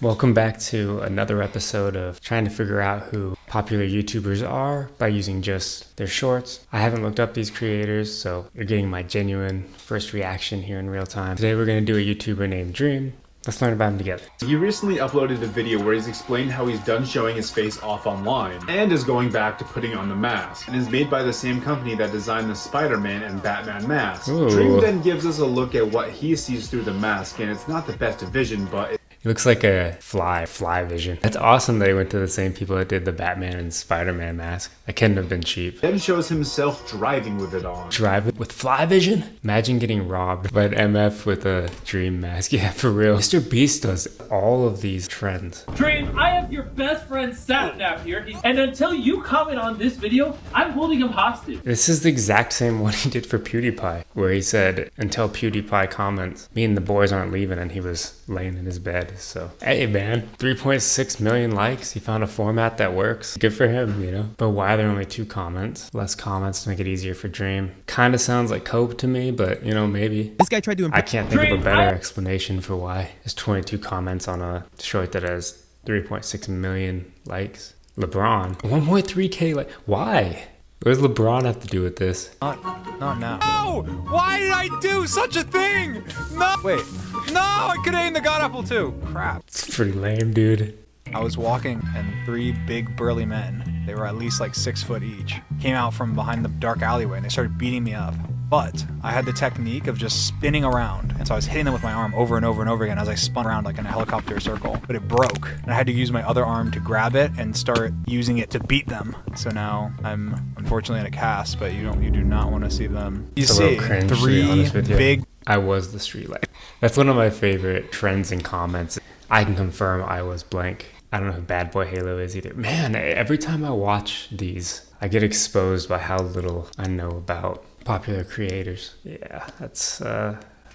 Welcome back to another episode of trying to figure out who popular YouTubers are by using just their shorts. I haven't looked up these creators, so you're getting my genuine first reaction here in real time. Today we're going to do a YouTuber named Dream. Let's learn about him together. He recently uploaded a video where he's explained how he's done showing his face off online and is going back to putting on the mask, and is made by the same company that designed the Spider-Man and Batman masks. Ooh. Dream then gives us a look at what he sees through the mask, and it's not the best of vision, but He looks like a fly vision. That's awesome that he went to the same people that did the Batman and Spider-Man mask. That couldn't have been cheap. then shows himself driving with it on. Driving with fly vision? Imagine getting robbed by an MF with a Dream mask. Yeah, for real. Mr. Beast does all of these trends. Dream, I have your best friend Satnap here, and until you comment on this video, I'm holding him hostage. This is the exact same one he did for PewDiePie, where he said, until PewDiePie comments, me and the boys aren't leaving, and he was laying in his bed. So, hey man, 3.6 million likes. He found a format that works. Good for him, you know? But why are there only 2 comments? Less comments to make it easier for Dream. Kind of sounds like cope to me, but you know, maybe. This guy tried to I can't think of a better explanation for why there's 22 comments on a short that has 3.6 million likes. LeBron, 1.3k like. Why? What does LeBron have to do with this? Not now. No! Why did I do such a thing? No! Wait. No! I could aim the god apple too. Crap. It's pretty lame, dude. I was walking and 3 big burly men, they were at least like 6 foot each, came out from behind the dark alleyway and they started beating me up. But I had the technique of just spinning around, and so I was hitting them with my arm over and over and over again as I spun around like in a helicopter circle. But it broke, and I had to use my other arm to grab it and start using it to beat them. So now I'm unfortunately in a cast, but you do not want to see them. You It's a see little cringe, to be 3 honest with you. big. I was the street light. That's one of my favorite trends and comments. I can confirm I was blank. I don't know who Bad Boy Halo is either. Man, every time I watch these, I get exposed by how little I know about popular creators. Yeah, that's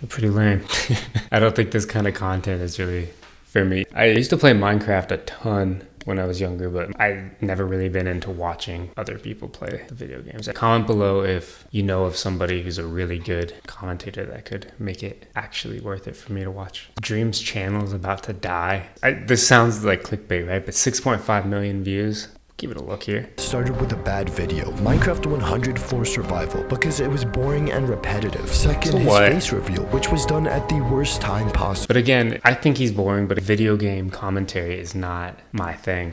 pretty lame. I don't think this kind of content is really for me. I used to play Minecraft a ton when I was younger, but I've never really been into watching other people play the video games. Comment below if you know of somebody who's a really good commentator that could make it actually worth it for me to watch. Dream's channel is about to die. This sounds like clickbait, right? But 6.5 million views. Give it a look here. Started with a bad video, Minecraft 100 for survival, because it was boring and repetitive. Second, So his what? face reveal, which was done at the worst time possible. But again, I think he's boring, but video game commentary is not my thing.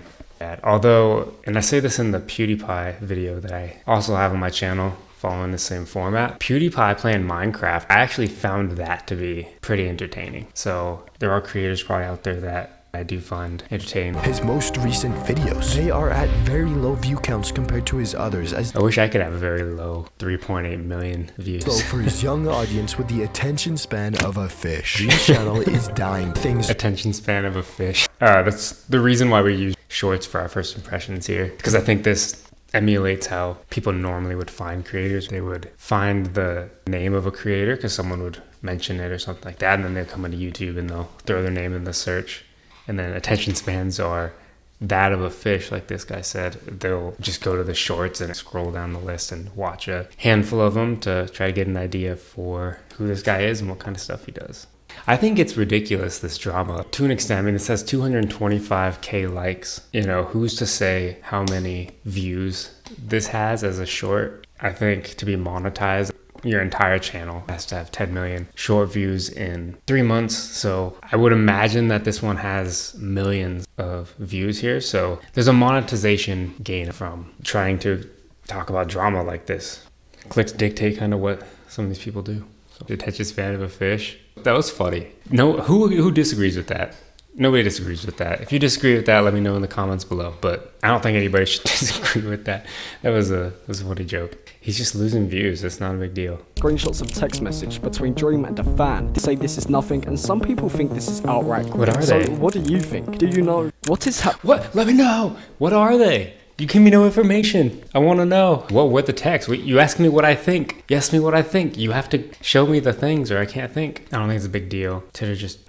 Although, and I say this in the PewDiePie video that I also have on my channel, following the same format, PewDiePie playing Minecraft, I actually found that to be pretty entertaining. So there are creators probably out there that I do find entertaining. His most recent videos, they are at very low view counts compared to his others, as I wish I could have a very low 3.8 million views. though for his young audience with the attention span of a fish. Dream's channel is dying. Things Attention span of a fish. That's the reason why we use shorts for our first impressions here, because I think this emulates how people normally would find creators. They would find the name of a creator because someone would mention it or something like that, and then they'll come into YouTube and they'll throw their name in the search. And then attention spans are that of a fish, like this guy said. They'll just go to the shorts and scroll down the list and watch a handful of them to try to get an idea for who this guy is and what kind of stuff he does. I think it's ridiculous, this drama, to an extent. I mean, it says 225k likes. You know, who's to say how many views this has as a short? I think to be monetized, your entire channel has to have 10 million short views in 3 months. So I would imagine that this one has millions of views here. So there's a monetization gain from trying to talk about drama like this. Clicks dictate kind of what some of these people do. So the attention span of a fish. That was funny. No, who disagrees with that? Nobody disagrees with that. If you disagree with that, let me know in the comments below. But I don't think anybody should disagree with that. That was a funny joke. He's just losing views. It's not a big deal. Screenshots of text message between Dream and a fan. They say this is nothing, and some people think this is outright. What are so they? what do you think? Do you know what is happening? What? Let me know. What are they? You give me no information. I want to know. What the text? You ask me what I think. You ask me what I think. You have to show me the things or I can't think. I don't think it's a big deal.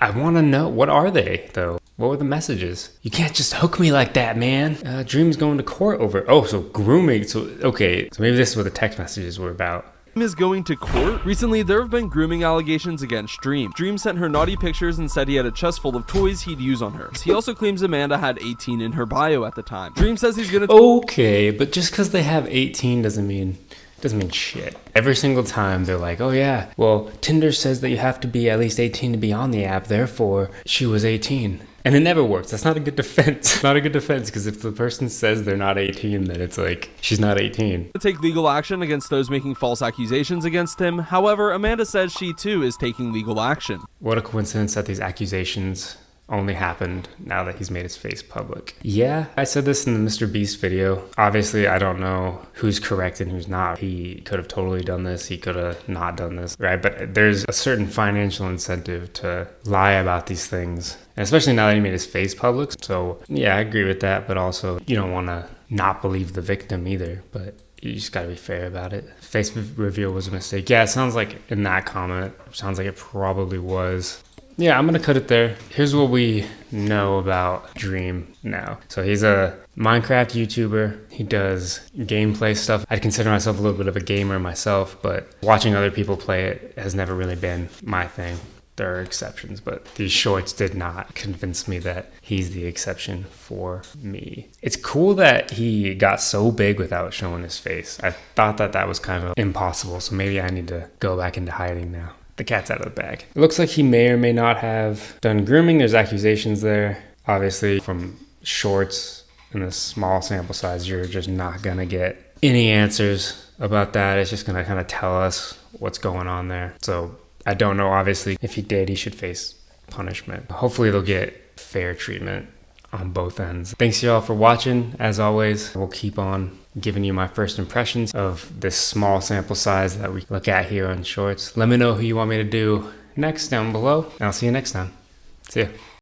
I want to know. What are they, though? What were the messages? You can't just hook me like that, man. Dream's going to court over. Oh, so grooming. So, okay. So maybe this is what the text messages were about. is going to court. Recently, there have been grooming allegations against Dream. Dream sent her naughty pictures and said he had a chest full of toys he'd use on her. He also claims Amanda had 18 in her bio at the time. Dream says he's gonna— Okay, but just because they have 18 doesn't mean shit. Every single time they're like, oh yeah, well, Tinder says that you have to be at least 18 to be on the app, therefore she was 18. And it never works. That's not a good defense. It's not a good defense, because if the person says they're not 18, then it's like, she's not 18. To take legal action against those making false accusations against him. However, Amanda says she too is taking legal action. What a coincidence that these accusations only happened now that he's made his face public. Yeah, I said this in the Mr. Beast video. Obviously, I don't know who's correct and who's not. He could have totally done this. He could have not done this, right? But there's a certain financial incentive to lie about these things, and especially now that he made his face public. So yeah, I agree with that, but also you don't want to not believe the victim either, but you just gotta be fair about it. Face reveal was a mistake. Yeah, it sounds like in that comment, sounds like it probably was. Yeah, I'm gonna cut it there. Here's what we know about Dream now. So he's a Minecraft YouTuber. He does gameplay stuff. I'd consider myself a little bit of a gamer myself, but watching other people play it has never really been my thing. There are exceptions, but these shorts did not convince me that he's the exception for me. It's cool that he got so big without showing his face. I thought that was kind of impossible, so maybe I need to go back into hiding now. The cat's out of the bag. It looks like he may or may not have done grooming. There's accusations there. Obviously, from shorts and a small sample size, you're just not gonna get any answers about that. It's just gonna kind of tell us what's going on there. So I don't know. Obviously, if he did, he should face punishment. Hopefully they'll get fair treatment on both ends. Thanks y'all for watching. As always, we'll keep on giving you my first impressions of this small sample size that we look at here on shorts. Let me know who you want me to do next down below, and I'll see you next time. See ya.